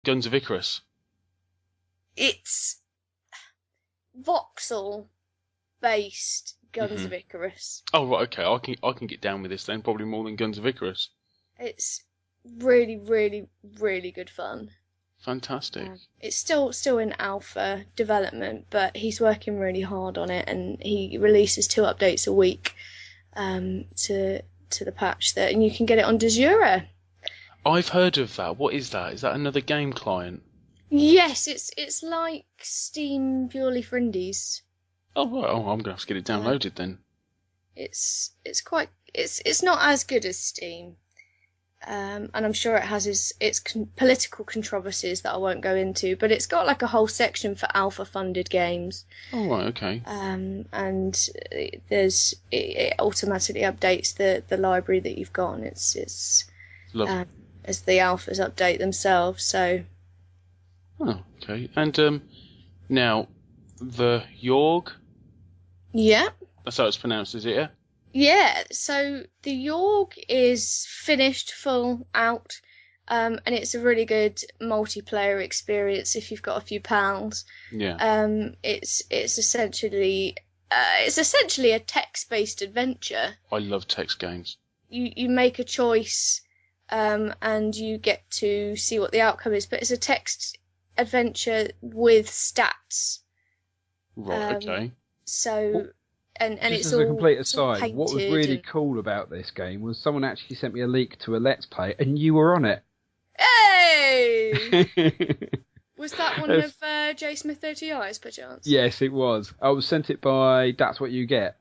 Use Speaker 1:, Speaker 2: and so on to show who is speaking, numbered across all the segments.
Speaker 1: Guns of Icarus.
Speaker 2: It's voxel-based Guns of Icarus.
Speaker 1: Oh right, okay. I can get down with this then. Probably more than Guns of Icarus.
Speaker 2: It's really, really, really good fun.
Speaker 1: Fantastic.
Speaker 2: It's still in alpha development, but he's working really hard on it, and he releases 2 updates a week to the patch there, and you can get it on De Jure.
Speaker 1: I've heard of that. What is that? Is that another game client?
Speaker 2: Yes, it's like Steam purely for indies.
Speaker 1: Oh right. Oh, I'm gonna have to get it downloaded then.
Speaker 2: It's not as good as Steam, and I'm sure it has its political controversies that I won't go into, but it's got like a whole section for alpha funded games.
Speaker 1: Oh right, okay.
Speaker 2: And it automatically updates the library that you've got, and it's as the alphas update themselves. So.
Speaker 1: Oh, okay. And now the Yorg.
Speaker 2: Yeah.
Speaker 1: That's how it's pronounced, is it? Yeah.
Speaker 2: Yeah. So the Yorg is finished, full out, and it's a really good multiplayer experience if you've got a few pals.
Speaker 1: Yeah.
Speaker 2: It's essentially a text-based adventure.
Speaker 1: I love text games.
Speaker 2: You make a choice, and you get to see what the outcome is, but it's a text adventure with stats.
Speaker 1: Right. Okay.
Speaker 2: So. And
Speaker 3: Just
Speaker 2: it's
Speaker 3: as
Speaker 2: all,
Speaker 3: a complete aside, what was really
Speaker 2: and...
Speaker 3: cool about this game was someone actually sent me a link to a Let's Play, and you were on it.
Speaker 2: Hey! Was that one of J Smith 30I's, perchance?
Speaker 3: Yes, it was. I was sent it by That's What You Get.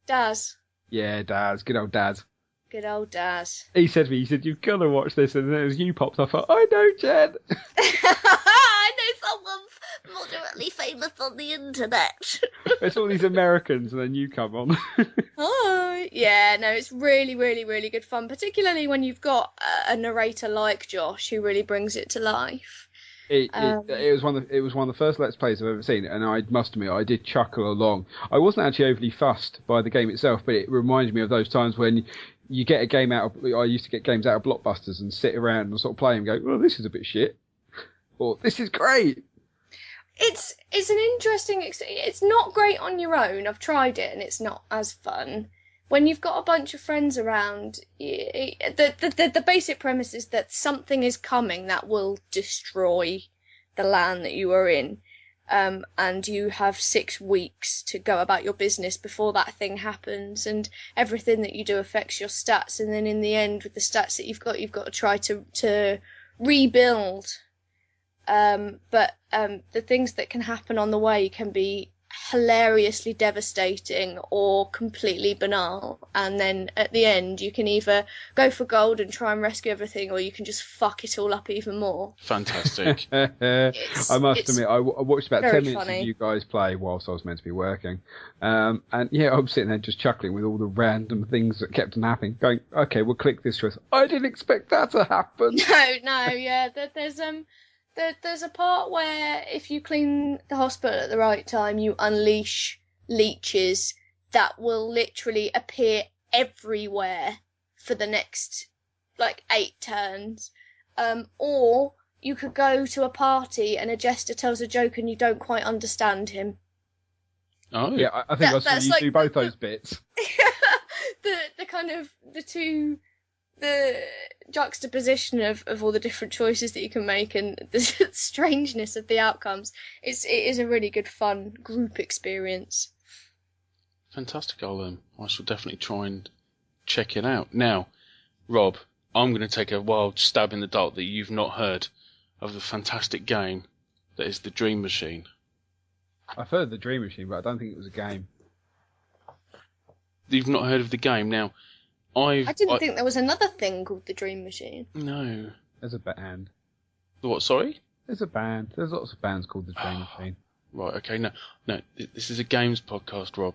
Speaker 2: Daz.
Speaker 3: Yeah, Daz. Good old Daz.
Speaker 2: Good old Daz.
Speaker 3: He said to me, you've got to watch this, and then as you popped up, I thought, I know, Jen.
Speaker 2: I know someone moderately famous on the internet.
Speaker 3: It's all these Americans, and then you come on.
Speaker 2: Oh, yeah, no, it's really, really, really good fun, particularly when you've got a narrator like Josh who really brings it to life.
Speaker 3: It was one of the first Let's Plays I've ever seen, and I must admit I did chuckle along. I wasn't actually overly fussed by the game itself, but it reminded me of those times when you get a game out of. I used to get games out of Blockbusters and sit around and sort of play and go, "Well, this is a bit shit," or "This is great."
Speaker 2: It's an interesting. It's not great on your own. I've tried it and it's not as fun. When you've got a bunch of friends around, the basic premise is that something is coming that will destroy the land that you are in, and you have 6 weeks to go about your business before that thing happens, and everything that you do affects your stats, and then in the end, with the stats that you've got to try to rebuild. But the things that can happen on the way can be hilariously devastating or completely banal, and then at the end you can either go for gold and try and rescue everything, or you can just fuck it all up even more.
Speaker 1: Fantastic.
Speaker 3: I must admit, I watched about 10 minutes
Speaker 2: funny.
Speaker 3: of you guys play whilst I was meant to be working, and yeah, I was sitting there just chuckling with all the random things that kept on happening, going, okay, we'll click this choice. I didn't expect that to happen.
Speaker 2: No, yeah, there's a part where if you clean the hospital at the right time, you unleash leeches that will literally appear everywhere for the next, 8 turns. Or you could go to a party and a jester tells a joke and you don't quite understand him.
Speaker 1: Oh.
Speaker 3: Yeah, I think I saw you do both those bits.
Speaker 2: the kind of the juxtaposition of all the different choices that you can make and the strangeness of the outcomes. It is a really good fun group experience.
Speaker 1: Fantastic, I shall definitely try and check it out. Now, Rob, I'm going to take a wild stab in the dark that you've not heard of the fantastic game that is the Dream Machine.
Speaker 3: I've heard the Dream Machine, but I don't think it was a game.
Speaker 1: You've not heard of the game? Now, I
Speaker 2: didn't think there was another thing called the Dream Machine.
Speaker 1: No.
Speaker 3: There's a band.
Speaker 1: The what, sorry?
Speaker 3: There's a band. There's lots of bands called the Dream Machine.
Speaker 1: Right, okay, no, this is a games podcast, Rob.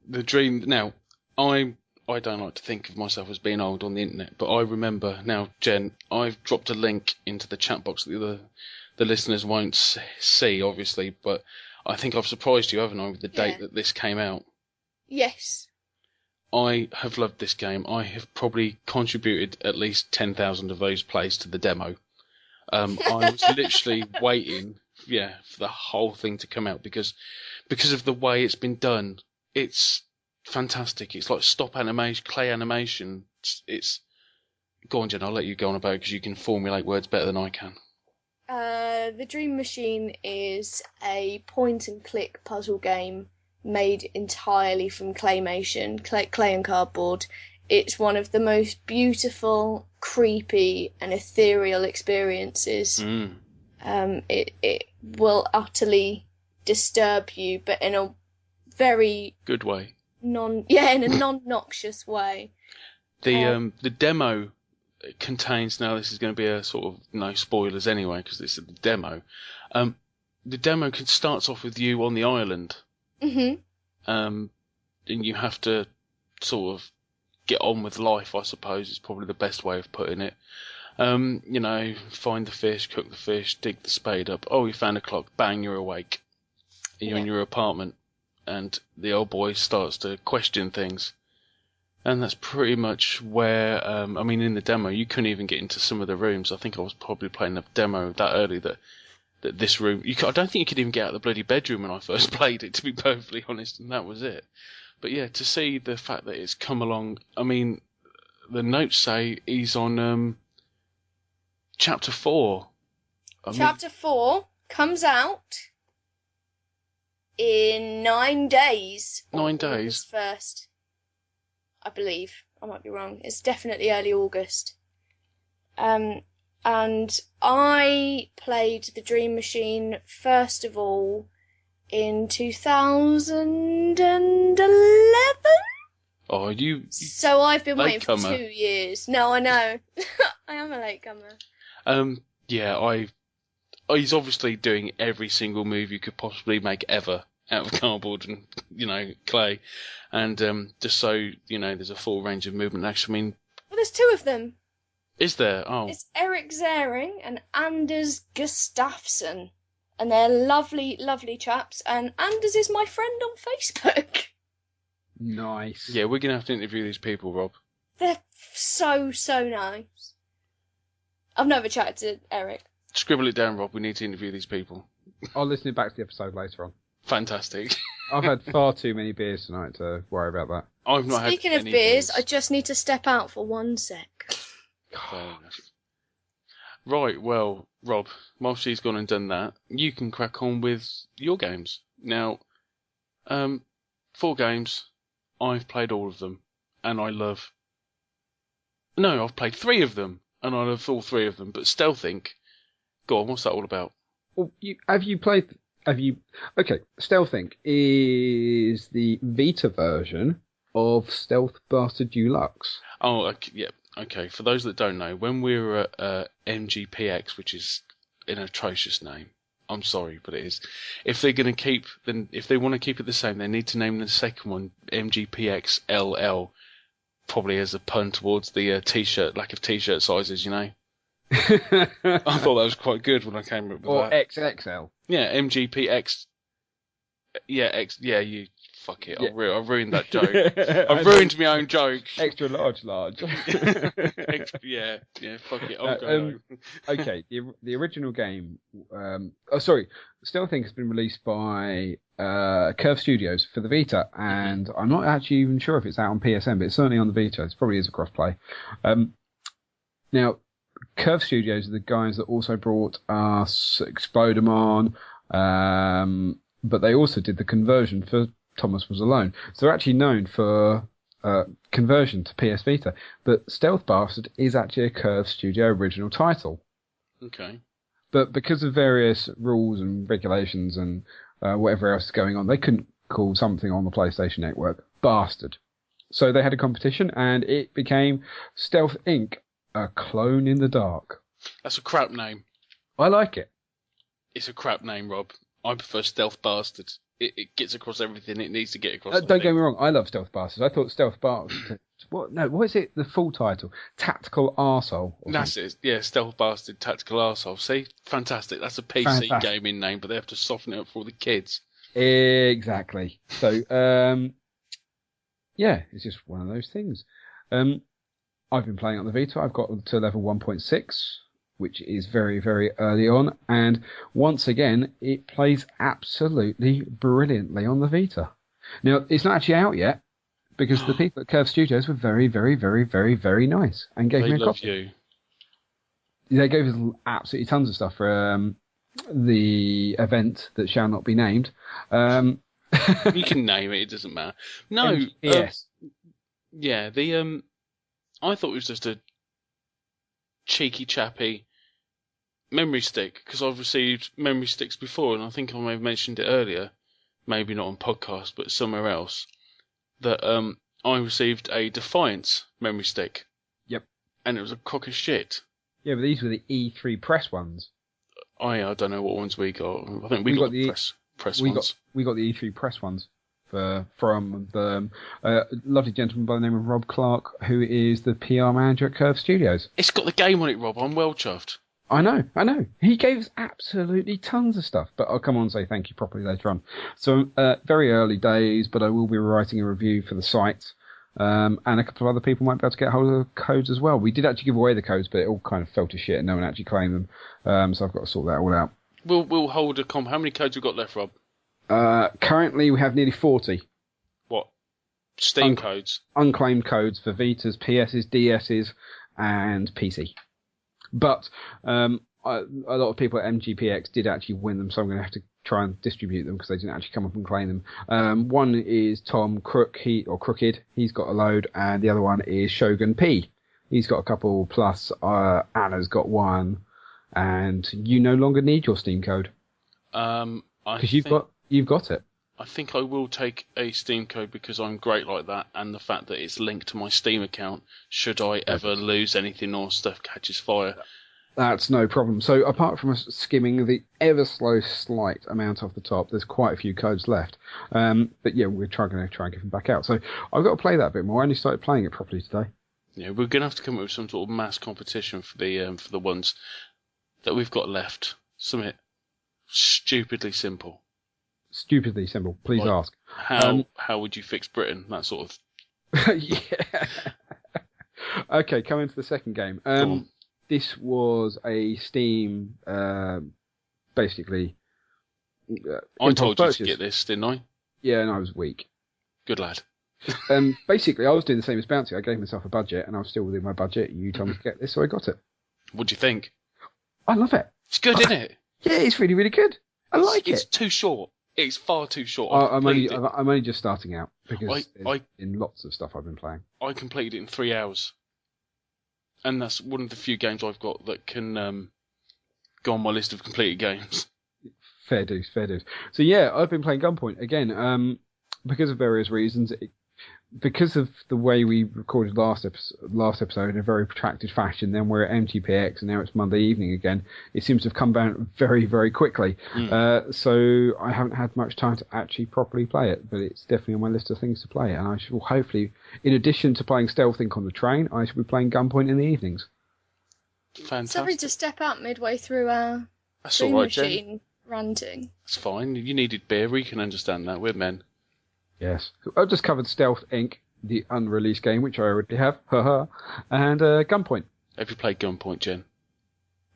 Speaker 1: The Dream, now, I don't like to think of myself as being old on the internet, but I remember, now, Jen, I've dropped a link into the chat box that the listeners won't see, obviously, but I think I've surprised you, haven't I, with the date that this came out?
Speaker 2: Yes.
Speaker 1: I have loved this game. I have probably contributed at least 10,000 of those plays to the demo. I was literally waiting, for the whole thing to come out because of the way it's been done. It's fantastic. It's like stop animation, clay animation. It's go on, Jen. I'll let you go on about it because you can formulate words better than I can.
Speaker 2: The Dream Machine is a point-and-click puzzle game made entirely from claymation, clay and cardboard. It's one of the most beautiful, creepy, and ethereal experiences. It will utterly disturb you, but in a very
Speaker 1: good way.
Speaker 2: in a non-noxious way.
Speaker 1: The demo contains, now this is going to be a sort of no spoilers anyway because this is the demo. The demo starts off with you on the island.
Speaker 2: Mm-hmm.
Speaker 1: And you have to sort of get on with life, I suppose, is probably the best way of putting it. Find the fish, cook the fish, dig the spade up. Oh, you found a clock. Bang, you're awake. You're in your apartment. And the old boy starts to question things. And that's pretty much where, in the demo, you couldn't even get into some of the rooms. I think I was probably playing the demo that early that this room, I don't think you could even get out of the bloody bedroom when I first played it, to be perfectly honest, and that was it. But yeah, to see the fact that it's come along, the notes say he's on chapter 4.
Speaker 2: Chapter 4 comes out in 9 days.
Speaker 1: 9 days?
Speaker 2: August 1st, I believe. I might be wrong. It's definitely early August. And I played the Dream Machine first of all in 2011.
Speaker 1: Oh, you
Speaker 2: so I've been waiting for
Speaker 1: latecomer.
Speaker 2: 2 years. No, I know. I am a latecomer.
Speaker 1: He's obviously doing every single move you could possibly make ever out of cardboard and, clay. And just so, there's a full range of movement action.
Speaker 2: Well, there's 2 of them.
Speaker 1: Is there? Oh.
Speaker 2: It's Eric Zering and Anders Gustafsson. And they're lovely, lovely chaps. And Anders is my friend on Facebook.
Speaker 3: Nice.
Speaker 1: Yeah, we're going to have to interview these people, Rob.
Speaker 2: They're so, so nice. I've never chatted to Eric.
Speaker 1: Scribble it down, Rob. We need to interview these people.
Speaker 3: I'll listen back to the episode later on.
Speaker 1: Fantastic.
Speaker 3: I've had far too many beers tonight to worry about that.
Speaker 1: I've not
Speaker 2: Speaking
Speaker 1: had
Speaker 2: of
Speaker 1: any
Speaker 2: beers, I just need to step out for 1 sec.
Speaker 1: Fair enough. Right, well, Rob, while she's gone and done that, you can crack on with your games. Now, 4 games, I've played all of them, and I love... No, I've played 3 of them, and I love all 3 of them, but Stealth Inc., go on, what's that all about?
Speaker 3: Well, Okay, Stealth Inc. is the Vita version of Stealth Bastard Deluxe.
Speaker 1: Oh, okay, yeah. Okay, for those that don't know, when we were at MGPX, which is an atrocious name, I'm sorry, but it is. If they're going to if they want to keep it the same, they need to name the second one MGPX LL, probably as a pun towards the lack of t-shirt sizes, I thought that was quite good when I came up with
Speaker 3: or
Speaker 1: that.
Speaker 3: XXL.
Speaker 1: Yeah, MGPX. Yeah, you. Fuck it,
Speaker 3: Yeah.
Speaker 1: I ruined that joke. I ruined my own joke.
Speaker 3: Extra large.
Speaker 1: yeah, fuck it. I'll go.
Speaker 3: Okay, the original game. Stealth Inc. has been released by Curve Studios for the Vita, and I'm not actually even sure if it's out on PSN, but it's certainly on the Vita. It probably is a crossplay. Now, Curve Studios are the guys that also brought us Explodamon, but they also did the conversion for Thomas Was Alone. So they're actually known for conversion to PS Vita. But Stealth Bastard is actually a Curve Studio original title.
Speaker 1: Okay.
Speaker 3: But because of various rules and regulations and whatever else is going on, they couldn't call something on the PlayStation Network Bastard. So they had a competition, and it became Stealth Inc., a clone in the dark.
Speaker 1: That's a crap name.
Speaker 3: I like it.
Speaker 1: It's a crap name, Rob. I prefer Stealth Bastard. It gets across everything it needs to get across.
Speaker 3: Don't get me wrong, I love Stealth Bastards. I thought Stealth Bastard... what is it? The full title? Tactical Arsehole.
Speaker 1: That's it. Yeah, Stealth Bastard, Tactical Arsehole. See? Fantastic. That's a PC gaming name, but they have to soften it up for all the kids.
Speaker 3: Exactly. So, Yeah, it's just one of those things. I've been playing on the Vita. I've got to level 1.6, which is very, very early on. And once again, it plays absolutely brilliantly on the Vita. Now, it's not actually out yet, because the people at Curve Studios were very, very, very, very, very nice and gave me a copy.
Speaker 1: You.
Speaker 3: They gave us absolutely tons of stuff for the event that shall not be named.
Speaker 1: You can name it; it doesn't matter. No,
Speaker 3: yes.
Speaker 1: Yeah, I thought it was just a cheeky, chappy memory stick because I've received memory sticks before, and I think I may have mentioned it earlier, maybe not on podcast, but somewhere else, that I received a Defiance memory stick.
Speaker 3: Yep.
Speaker 1: And it was a crock of shit.
Speaker 3: Yeah, but these were the E3 press ones.
Speaker 1: I don't know what ones we got. I think we got the press ones.
Speaker 3: We got the E3 press ones from the lovely gentleman by the name of Rob Clark, who is the PR manager at Curve Studios.
Speaker 1: It's got the game on it, Rob. I'm well chuffed.
Speaker 3: I know. He gave us absolutely tons of stuff, but I'll come on and say thank you properly later on. So, very early days, but I will be writing a review for the site, and a couple of other people might be able to get hold of the codes as well. We did actually give away the codes, but it all kind of fell to shit and no one actually claimed them, so I've got to sort that all out.
Speaker 1: We'll hold a comp. How many codes have we got left, Rob?
Speaker 3: Currently, we have nearly 40.
Speaker 1: What? Steam codes?
Speaker 3: Unclaimed codes for Vitas, PSs, DSs, and PC. But a lot of people at MGPX did actually win them, so I'm going to have to try and distribute them because they didn't actually come up and claim them. One is Tom Crooked. He's got a load, and the other one is Shogun P. He's got a couple, plus Anna's got one, and you no longer need your Steam code. Because you've got it.
Speaker 1: I think I will take a Steam code because I'm great like that, and the fact that it's linked to my Steam account should I ever lose anything or stuff catches fire.
Speaker 3: That's no problem. So apart from us skimming the ever slight amount off the top, there's quite a few codes left. But yeah, we're going to try and get them back out. So I've got to play that a bit more. I only started playing it properly today.
Speaker 1: Yeah, we're going to have to come up with some sort of mass competition for the ones that we've got left. Something stupidly simple.
Speaker 3: Stupidly simple. Please ask.
Speaker 1: How would you fix Britain? That sort of.
Speaker 3: Yeah. Okay, coming to the second game. This was a Steam, basically.
Speaker 1: I told you to get this, didn't I?
Speaker 3: Yeah, and I was weak.
Speaker 1: Good lad.
Speaker 3: Basically, I was doing the same as Bounty. I gave myself a budget, and I was still within my budget. You told me to get this, so I got it.
Speaker 1: What do you think?
Speaker 3: I love it.
Speaker 1: It's good, isn't it?
Speaker 3: Yeah, it's really, really good. I like it.
Speaker 1: It's too short. It's far too short.
Speaker 3: I'm only just starting out because in lots of stuff I've been playing.
Speaker 1: I completed it in 3 hours, and that's one of the few games I've got that can go on my list of completed games.
Speaker 3: Fair dues. So yeah, I've been playing Gunpoint again because of various reasons. Because of the way we recorded last episode in a very protracted fashion, then we're at MTPX and now it's Monday evening again. It seems to have come down very, very quickly. So I haven't had much time to actually properly play it, but it's definitely on my list of things to play. And I shall hopefully, in addition to playing Stealth Inc. on the train, I shall be playing Gunpoint in the evenings.
Speaker 1: Fantastic.
Speaker 2: Sorry to step out midway through our stream machine ranting.
Speaker 1: That's fine. You needed beer. We can understand that. We're men.
Speaker 3: Yes. I've just covered Stealth Inc., the unreleased game, which I already have, and Gunpoint.
Speaker 1: Have you played Gunpoint, Jen?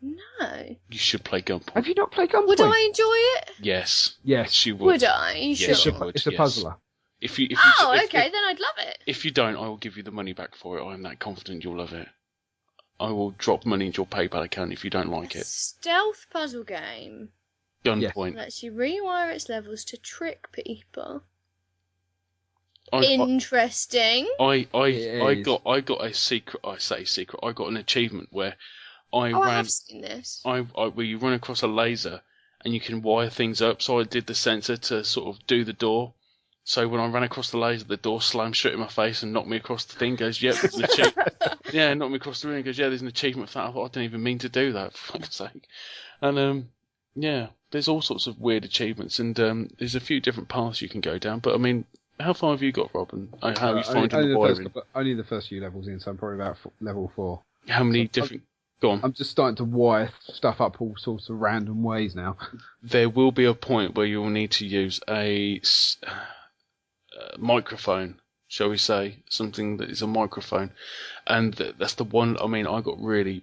Speaker 2: No.
Speaker 1: You should play Gunpoint.
Speaker 3: Have you not played Gunpoint?
Speaker 2: Would I enjoy it?
Speaker 3: Yes,
Speaker 1: you would.
Speaker 2: Would I?
Speaker 1: Yes,
Speaker 2: sure.
Speaker 1: you would.
Speaker 3: It's a puzzler.
Speaker 1: If
Speaker 2: Okay, then I'd love it.
Speaker 1: If you don't, I will give you the money back for it. I'm that confident you'll love it. I will drop money into your PayPal account if you don't like it.
Speaker 2: Stealth puzzle game.
Speaker 1: Gunpoint.
Speaker 2: Lets you rewire its levels to trick people.
Speaker 1: Interesting.
Speaker 2: I
Speaker 1: got a secret. I say secret. I got an achievement where I
Speaker 2: have seen this.
Speaker 1: Where you run across a laser and you can wire things up. So I did the sensor to sort of do the door. So when I ran across the laser, the door slammed shut in my face and knocked me across the thing. Goes, yep, there's an achievement. Yeah, knocked me across the room. Goes, yeah, there's an achievement for that. I thought I didn't even mean to do that. For fuck's sake. And yeah, there's all sorts of weird achievements, and there's a few different paths you can go down. But I mean, how far have you got, Rob? And how are you finding the wiring?
Speaker 3: Only the first few levels in, so I'm probably about level 4.
Speaker 1: How many different? Go on.
Speaker 3: I'm just starting to wire stuff up all sorts of random ways now.
Speaker 1: There will be a point where you will need to use a microphone shall we say, something that is a microphone, and that's the one. I mean, I got really